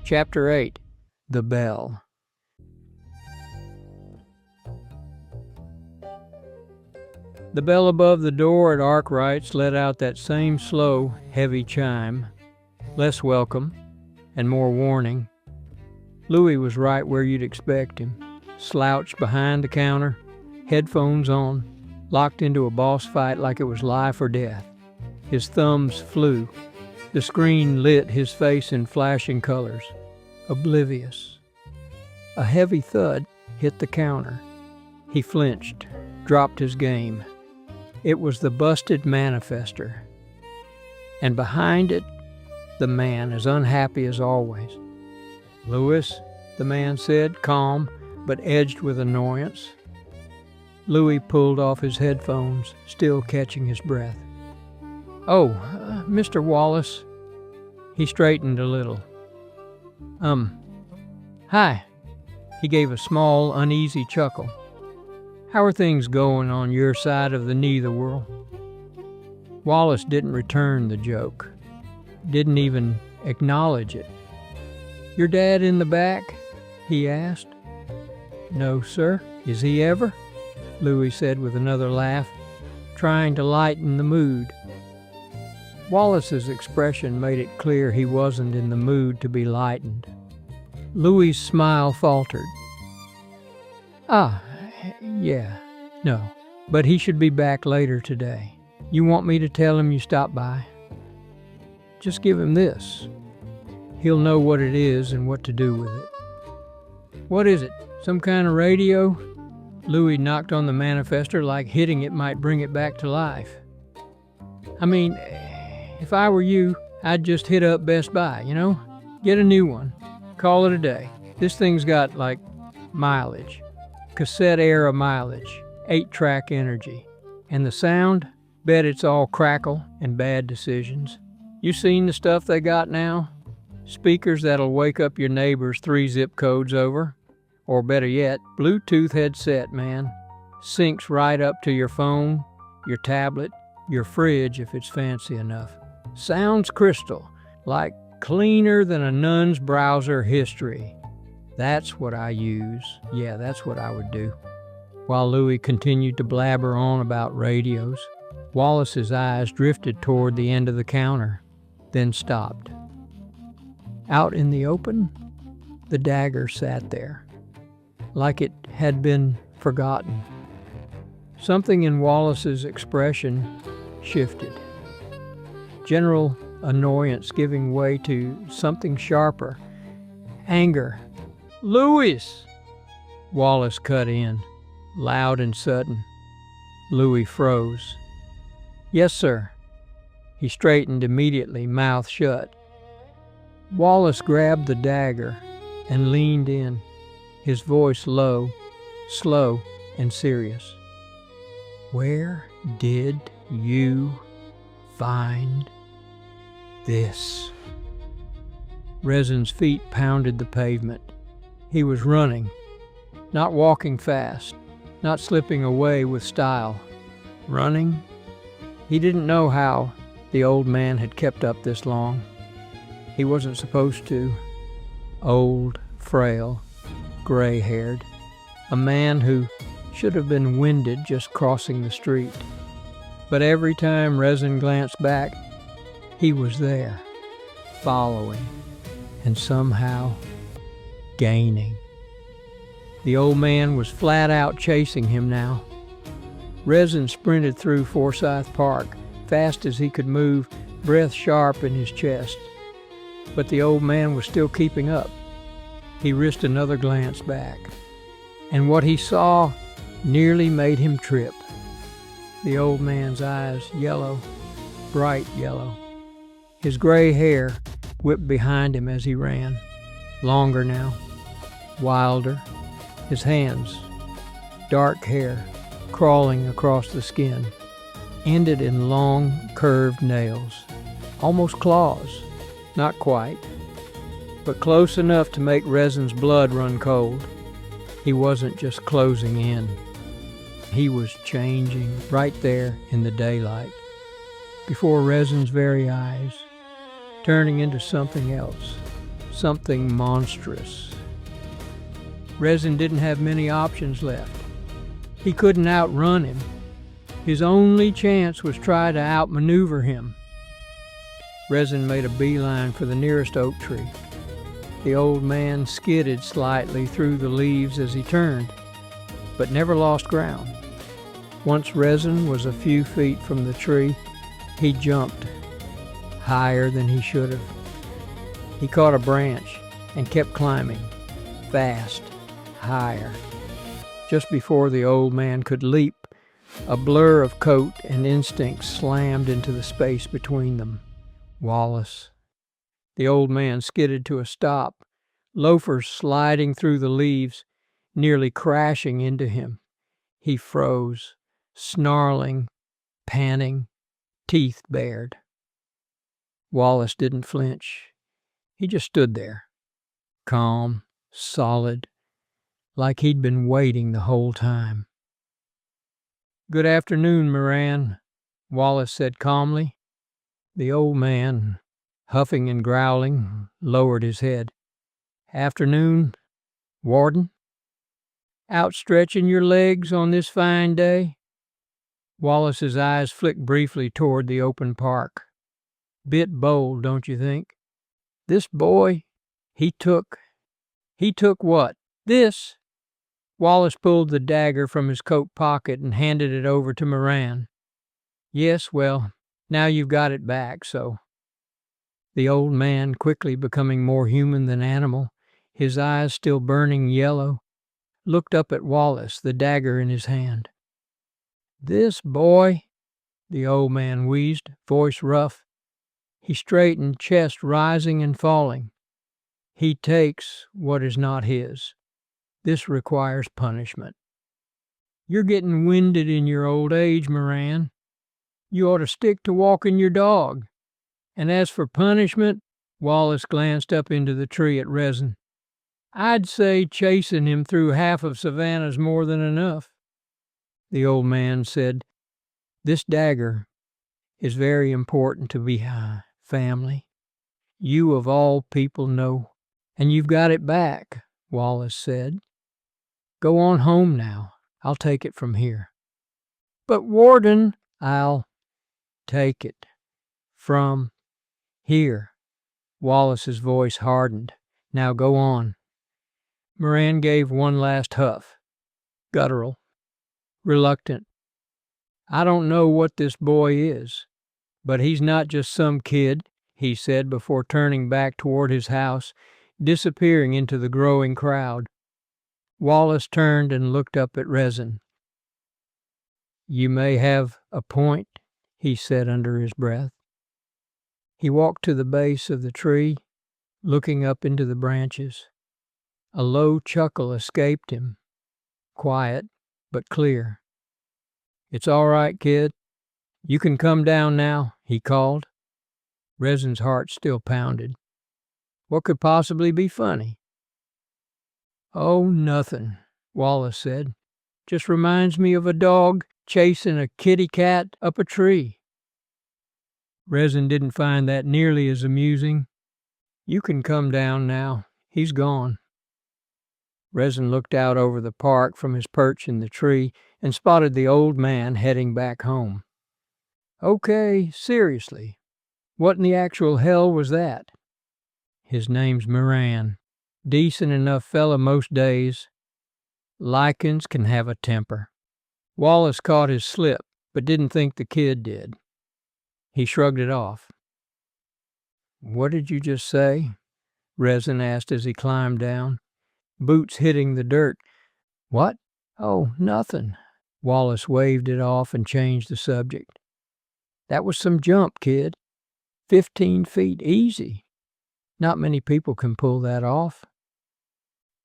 Chapter 8. The Bell. The bell above the door at Arkwright's let out that same slow, heavy chime, less welcome and more warning. Louis was right where you'd expect him, slouched behind the counter, headphones on, locked into a boss fight like it was life or death. His thumbs flew. The screen lit his face in flashing colors, oblivious. A heavy thud hit the counter. He flinched, dropped his game. It was the busted manifester. And behind it, the man, as unhappy as always. "Louis," the man said, calm, but edged with annoyance. Louis pulled off his headphones, still catching his breath. "Oh, Mr. Wallace." He straightened a little. Hi." He gave a small, uneasy chuckle. "How are things going on your side of the neither world?" Wallace didn't return the joke. Didn't even acknowledge it. "Your dad in the back?" he asked. "No, sir. Is he ever?" Louis said with another laugh, trying to lighten the mood. Wallace's expression made it clear he wasn't in the mood to be lightened. Louis' smile faltered. Yeah, no, but he should be back later today. You want me to tell him you stopped by? Just give him this. He'll know what it is and what to do with it." "What is it? Some kind of radio?" Louis knocked on the manifester like hitting it might bring it back to life. "I mean, if I were you, I'd just hit up Best Buy, Get a new one. Call it a day. This thing's got, mileage. Cassette-era mileage. 8-track energy. And the sound? Bet it's all crackle and bad decisions. You seen the stuff they got now? Speakers that'll wake up your neighbors 3 zip codes over. Or better yet, Bluetooth headset, man. Syncs right up to your phone, your tablet, your fridge if it's fancy enough. Sounds crystal, like cleaner than a nun's browser history. That's what I use. Yeah, that's what I would do." While Louis continued to blabber on about radios, Wallace's eyes drifted toward the end of the counter, then stopped. Out in the open, the dagger sat there, like it had been forgotten. Something in Wallace's expression shifted. General annoyance giving way to something sharper. Anger. "Louis!" Wallace cut in, loud and sudden. Louis froze. "Yes, sir." He straightened immediately, mouth shut. Wallace grabbed the dagger and leaned in, his voice low, slow, and serious. "Where did you find this?" Resin's feet pounded the pavement. He was running, not walking fast, not slipping away with style. Running? He didn't know how the old man had kept up this long. He wasn't supposed to. Old, frail, gray-haired. A man who should have been winded just crossing the street. But every time Resin glanced back, he was there, following, and somehow gaining. The old man was flat out chasing him now. Resin sprinted through Forsyth Park, fast as he could move, breath sharp in his chest. But the old man was still keeping up. He risked another glance back, and what he saw nearly made him trip. The old man's eyes yellow, bright yellow. His gray hair whipped behind him as he ran, longer now, wilder. His hands, dark hair, crawling across the skin, ended in long, curved nails, almost claws. Not quite, but close enough to make Resin's blood run cold. He wasn't just closing in. He was changing right there in the daylight, before Resin's very eyes, turning into something else, something monstrous. Resin didn't have many options left. He couldn't outrun him. His only chance was try to outmaneuver him. Resin made a beeline for the nearest oak tree. The old man skidded slightly through the leaves as he turned, but never lost ground. Once Resin was a few feet from the tree, he jumped higher than he should have. He caught a branch and kept climbing, fast, higher. Just before the old man could leap, a blur of coat and instinct slammed into the space between them. Wallace. The old man skidded to a stop, loafers sliding through the leaves, nearly crashing into him. He froze, snarling, panting, teeth bared. Wallace didn't flinch. He just stood there, calm, solid, like he'd been waiting the whole time. "Good afternoon, Moran," Wallace said calmly. The old man, huffing and growling, lowered his head. "Afternoon, Warden? Outstretching your legs on this fine day?" Wallace's eyes flicked briefly toward the open park. "Bit bold, don't you think? This boy, he took what? This?" Wallace pulled the dagger from his coat pocket and handed it over to Moran. "Yes, well, now you've got it back, so." The old man, quickly becoming more human than animal, his eyes still burning yellow, looked up at Wallace, the dagger in his hand. "This boy," the old man wheezed, voice rough. He straightened, chest rising and falling. "He takes what is not his. This requires punishment." "You're getting winded in your old age, Moran. You ought to stick to walking your dog. And as for punishment," Wallace glanced up into the tree at Resin, "I'd say chasing him through half of Savannah's more than enough." The old man said, "This dagger is very important to me, family. You of all people know, and you've got it back," Wallace said. "Go on home now. I'll take it from here." "But Warden," "I'll take it from here." Wallace's voice hardened. "Now go on." Moran gave one last huff. Guttural. Reluctant. "I don't know what this boy is, but he's not just some kid," he said before turning back toward his house, disappearing into the growing crowd. Wallace turned and looked up at Resin. "You may have a point," he said under his breath. He walked to the base of the tree, looking up into the branches. A low chuckle escaped him, quiet but clear. "It's all right, kid. You can come down now," he called. Resin's heart still pounded. What could possibly be funny? "Oh, nothing," Wallace said. "Just reminds me of a dog chasing a kitty cat up a tree." Resin didn't find that nearly as amusing. "You can come down now. He's gone." Resin looked out over the park from his perch in the tree and spotted the old man heading back home. "Okay, seriously, what in the actual hell was that?" "His name's Moran. Decent enough fella most days. Lykins can have a temper." Wallace caught his slip, but didn't think the kid did. He shrugged it off. "What did you just say?" Resin asked as he climbed down, boots hitting the dirt. "What? Oh, nothing." Wallace waved it off and changed the subject. "That was some jump, kid. 15 feet, easy. Not many people can pull that off."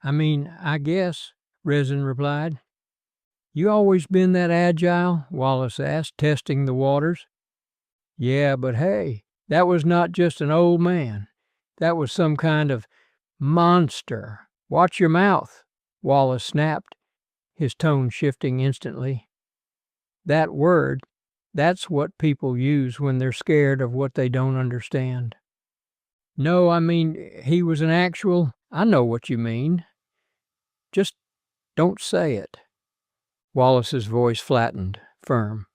"I mean, I guess," Resin replied. "You always been that agile?" Wallace asked, testing the waters. "Yeah, but hey, that was not just an old man. That was some kind of monster. Watch your mouth," Wallace snapped, his tone shifting instantly. "That word, that's what people use when they're scared of what they don't understand." No, I mean, he was an actual... I know what you mean. Just don't say it. Wallace's voice flattened, firm.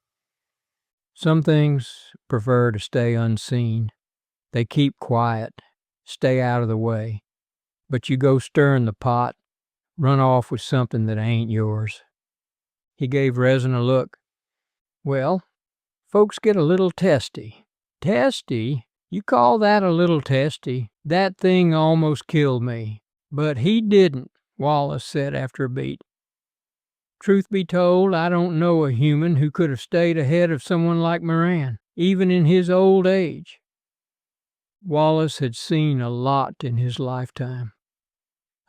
Some things prefer to stay unseen. They keep quiet, stay out of the way. But you go stirring the pot, run off with something that ain't yours. He gave Resin a look. Well, folks get a little testy. Testy? You call that a little testy? That thing almost killed me. But he didn't, Wallace said after a beat. Truth be told, I don't know a human who could have stayed ahead of someone like Moran, even in his old age. Wallace had seen a lot in his lifetime.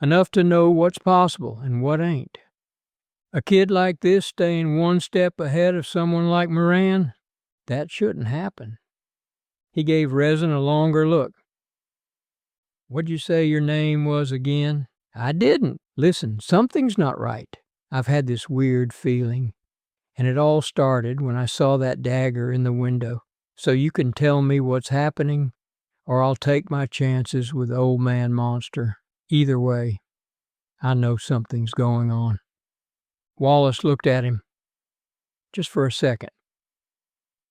Enough to know what's possible and what ain't. A kid like this staying one step ahead of someone like Moran, that shouldn't happen. He gave Resin a longer look. What'd you say your name was again? I didn't. Listen, something's not right. I've had this weird feeling, and it all started when I saw that dagger in the window. So you can tell me what's happening, or I'll take my chances with Old Man Monster. Either way, I know something's going on. Wallace looked at him, just for a second.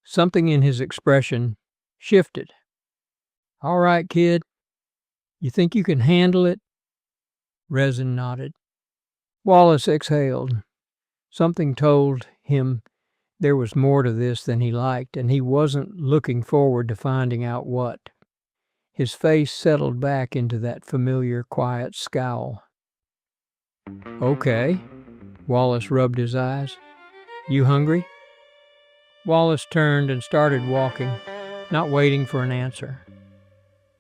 Something in his expression shifted. All right, kid. You think you can handle it? Resin nodded. Wallace exhaled. Something told him there was more to this than he liked, and he wasn't looking forward to finding out what. His face settled back into that familiar, quiet scowl. Okay. Wallace rubbed his eyes. You hungry? Wallace turned and started walking, not waiting for an answer.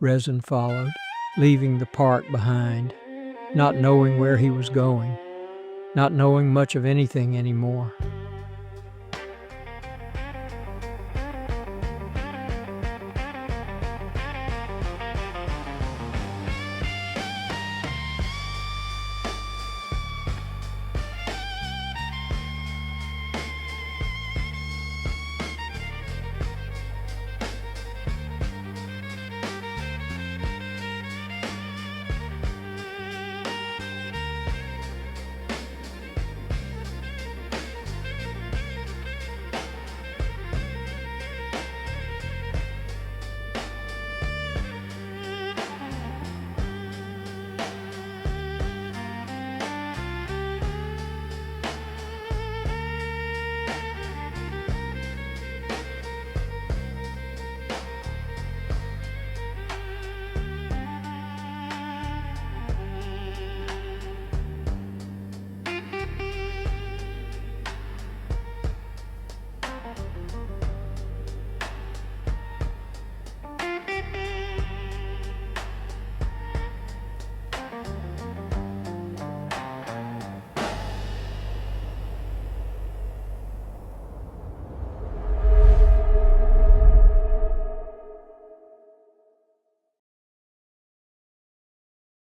Resin followed, leaving the park behind, not knowing where he was going, not knowing much of anything anymore.